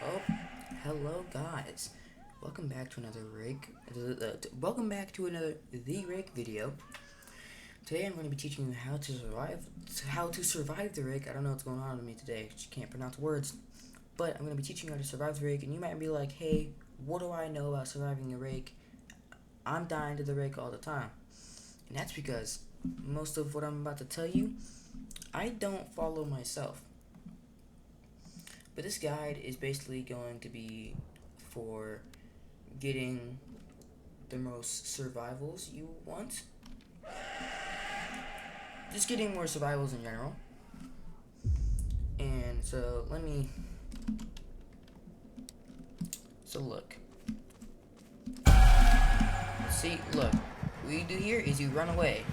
Oh, hello guys. Welcome back to another Rake. Welcome back to another The Rake video. Today I'm going to be teaching you how to survive the Rake. I don't know what's going on with me today. I just can't pronounce words. But I'm going to be teaching you how to survive the Rake, and you might be like, "Hey, what do I know about surviving the Rake? I'm dying to the Rake all the time." And that's because most of what I'm about to tell you, I don't follow myself. But this guide is basically going to be for getting the most survivals you want. Just getting more survivals in general. And so look. See, look. What you do here is you run away.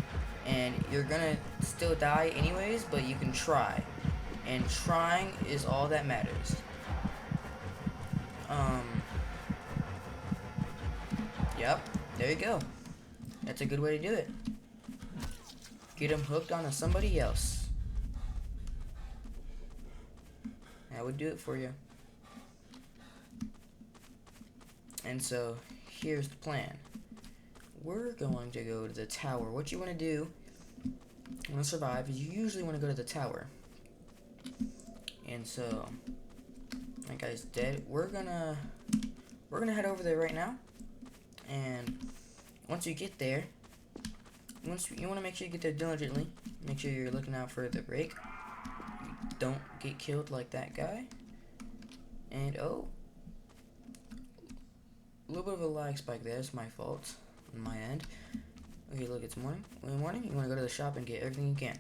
And you're gonna still die anyways, but you can try. And trying is all that matters. Yep, there you go. That's a good way to do it. Get them hooked onto somebody else. That would do it for you. And so, here's the plan. We're going to go to the tower. What you want to do, you want to survive, is you usually want to go to the tower. And so, that guy's dead. We're gonna head over there right now. And once you get there, you want to make sure you get there diligently. Make sure you're looking out for the Rake. Don't get killed like that guy. And oh, a little bit of a lag spike there. It's my fault on my end. Okay, look, it's morning. In the morning, you want to go to the shop and get everything you can.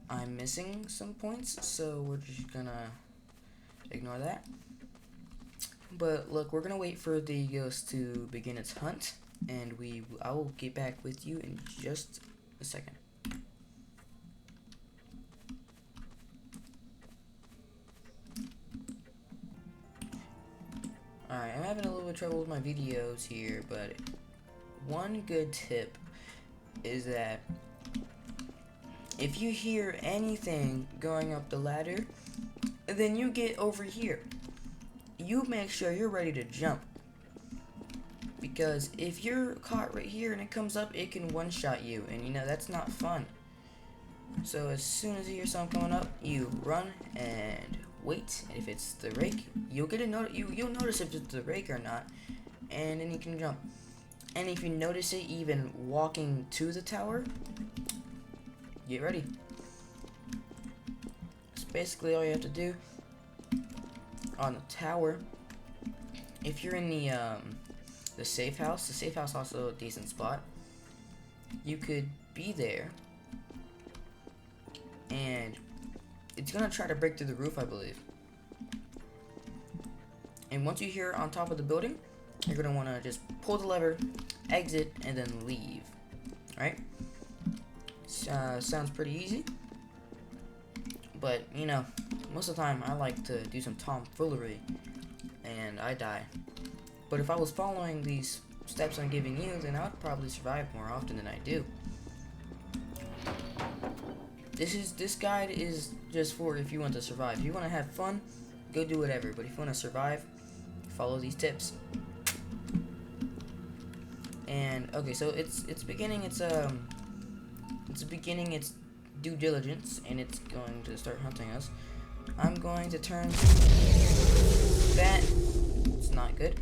I'm missing some points, so we're just gonna ignore that. But look, we're gonna wait for the ghost to begin its hunt, and I will get back with you in just a second. Alright, I'm having a little bit of trouble with my videos here, but one good tip is that if you hear anything going up the ladder, then you get over here. You make sure you're ready to jump. Because if you're caught right here and it comes up, it can one-shot you. And you know, that's not fun. So as soon as you hear something coming up, you run and wait. And if it's the Rake, you'll notice if it's the Rake or not. And then you can jump. And if you notice it even walking to the tower, get ready. It's basically all you have to do. On the tower, if you're in the safe house also a decent spot. You could be there, and it's gonna try to break through the roof, I believe. And once you hear it on top of the building, you're gonna want to just pull the lever, exit, and then leave. All right? Sounds pretty easy, but you know, most of the time I like to do some tomfoolery and I die. But if I was following these steps I'm giving you, then I would probably survive more often than I do. This guide is just for if you want to survive. If you want to have fun, go do whatever, but if you want to survive, follow these tips. And okay, so it's beginning its due diligence, and it's going to start hunting us. I'm going to turn that. It's not good.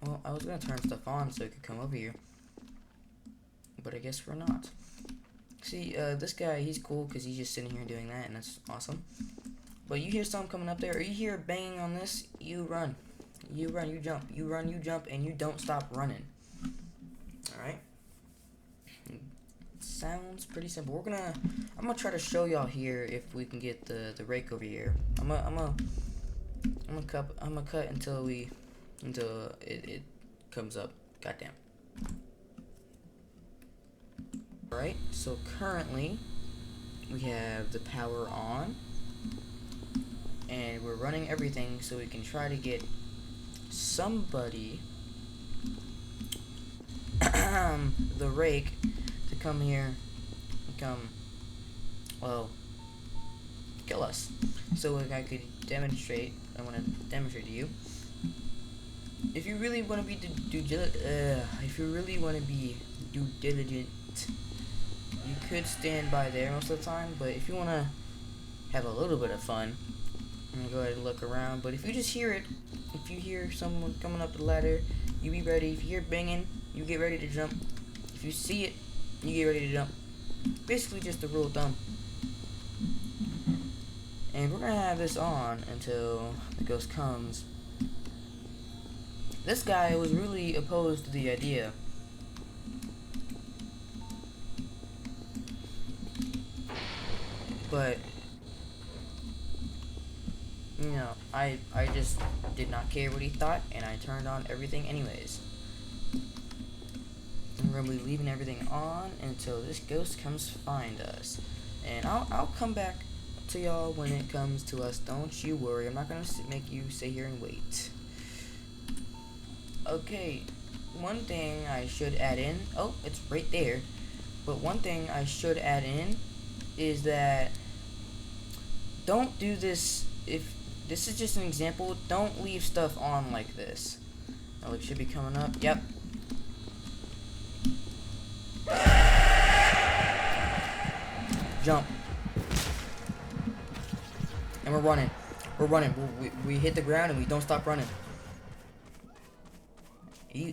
Well, I was gonna turn stuff on so it could come over here, but I guess we're not. See, this guy, he's cool because he's just sitting here doing that, and that's awesome. But you hear something coming up there, or you hear banging on this, you run. You run, you jump. You run, you jump, and you don't stop running. Alright? Sounds pretty simple. I'm gonna try to show y'all here if we can get the Rake over here. I'm gonna cut until it comes up. Goddamn. Alright, so currently we have the power on, and we're running everything so we can try to get somebody, the Rake, to come here and come, well, kill us. So like I could demonstrate, I want to demonstrate to you. If you really want to be due diligent, you could stand by there most of the time. But if you want to have a little bit of fun, I'm gonna go ahead and look around. But if you just hear it, if you hear someone coming up the ladder, you be ready. If you hear banging, you get ready to jump. If you see it, you get ready to jump. Basically just the rule of thumb. And we're gonna have this on until the ghost comes. This guy was really opposed to the idea. But, you know, I just did not care what he thought, and I turned on everything anyways. And we're gonna be leaving everything on until this ghost comes to find us. And I'll come back to y'all when it comes to us. Don't you worry. I'm not gonna make you sit here and wait. Okay, one thing I should add in. Oh, it's right there. But one thing I should add in is that don't do this. If this is just an example, don't leave stuff on like this. Oh, it should be coming up. Yep. Jump. And we're running. We're running. We hit the ground and we don't stop running.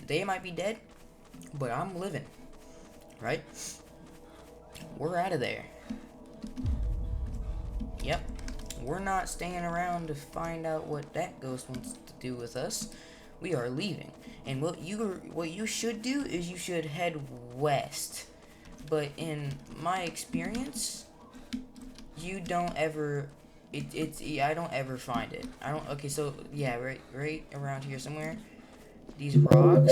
They might be dead, but I'm living. Right? We're out of there. Yep. We're not staying around to find out what that ghost wants to do with us. We are leaving. And what you should do is you should head west. But in my experience, you don't ever I don't ever find it. Okay, so yeah, right around here somewhere. These rocks,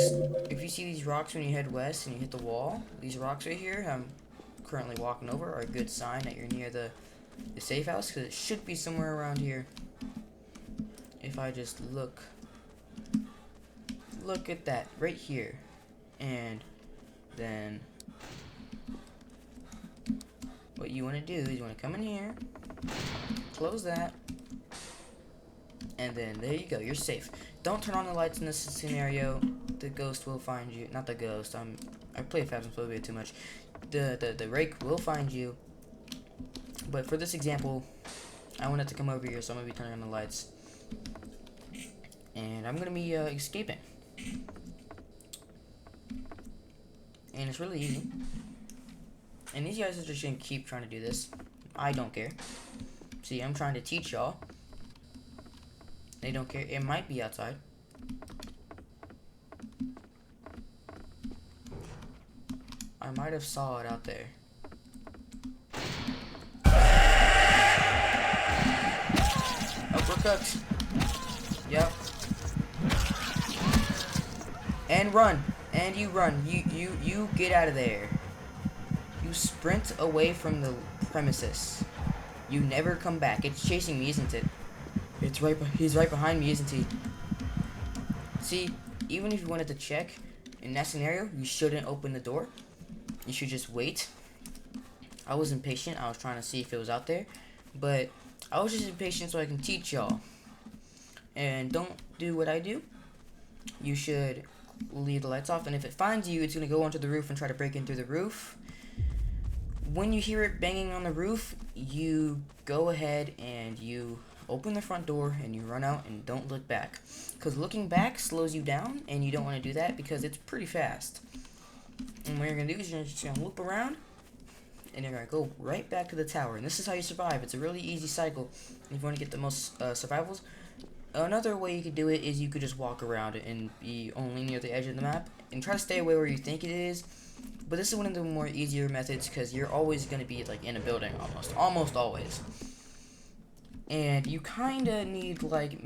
if you see these rocks when you head west and you hit the wall, these rocks right here I'm currently walking over are a good sign that you're near the safe house, because it should be somewhere around here. If I just look at that right here, and then what you want to do is you want to come in here, close that, and then there you go, you're safe. Don't turn on the lights in this scenario. The ghost will find you. Not the ghost. I play Phasmophobia too much. The Rake will find you. But for this example, I want it to come over here, so I'm gonna be turning on the lights, and I'm gonna be escaping. And it's really easy. And these guys are just gonna keep trying to do this. I don't care. See, I'm trying to teach y'all. They don't care. It might be outside. I might have saw it out there. Uppercut. Yep. And run. And you run. You get out of there. You sprint away from the premises. You never come back. It's chasing me, isn't it? He's right behind me, isn't he? See, even if you wanted to check, in that scenario, you shouldn't open the door. You should just wait. I was impatient. I was trying to see if it was out there. But I was just impatient so I can teach y'all. And don't do what I do. You should leave the lights off. And if it finds you, it's going to go onto the roof and try to break in through the roof. When you hear it banging on the roof, you go ahead and you open the front door and you run out and don't look back. Because looking back slows you down, and you don't want to do that because it's pretty fast. And what you're going to do is you're just going to loop around, and you're going to go right back to the tower. And this is how you survive. It's a really easy cycle if you want to get the most survivals. Another way you could do it is you could just walk around and be only near the edge of the map and try to stay away where you think it is. But this is one of the more easier methods because you're always going to be like in a building almost always. And you kind of need like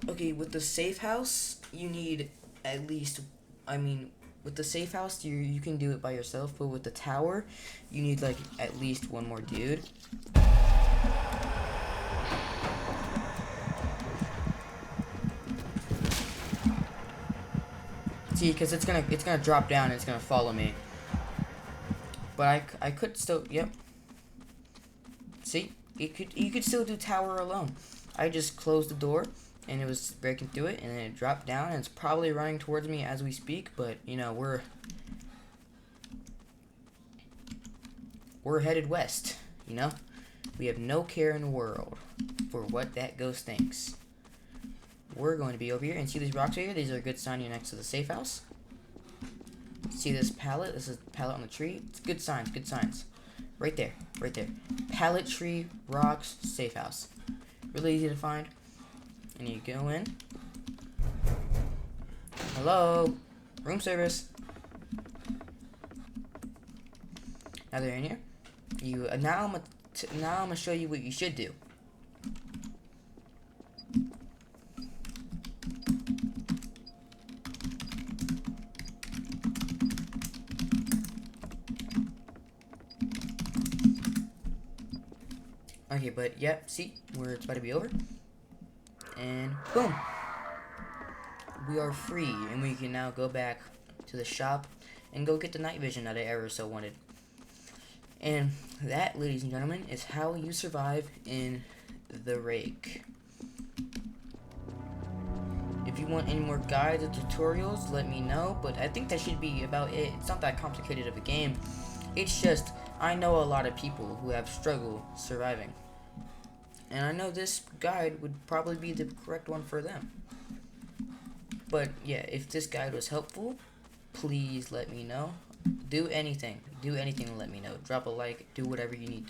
okay, with the safe house, you need at least, with the safe house, you can do it by yourself, but with the tower, you need like at least one more dude. See, because it's gonna drop down and it's gonna follow me. But I could still, yep. See, you could still do tower alone. I just closed the door and it was breaking through it, and then it dropped down and it's probably running towards me as we speak. But you know, we're headed west. You know, we have no care in the world for what that ghost thinks. We're going to be over here, and see these rocks right here? These are a good sign you're next to the safe house. See this pallet? This is the pallet on the tree. It's good signs, good signs. Right there, right there. Pallet, tree, rocks, safe house. Really easy to find. And you go in. Hello? Room service. Now they're in here. Now I'm gonna show you what you should do. Okay, but yep, see, it's about to be over. And boom! We are free, and we can now go back to the shop and go get the night vision that I ever so wanted. And that, ladies and gentlemen, is how you survive in the Rake. If you want any more guides or tutorials, let me know, but I think that should be about it. It's not that complicated of a game. It's just, I know a lot of people who have struggled surviving. And I know this guide would probably be the correct one for them. But yeah, if this guide was helpful, please let me know. Do anything to let me know. Drop a like, do whatever you need.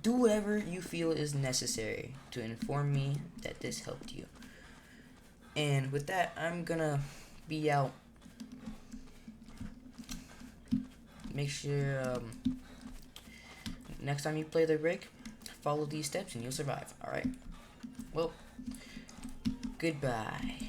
Do whatever you feel is necessary to inform me that this helped you. And with that, I'm gonna be out. Make sure next time you play the Rake, follow these steps and you'll survive. Alright. Well, goodbye.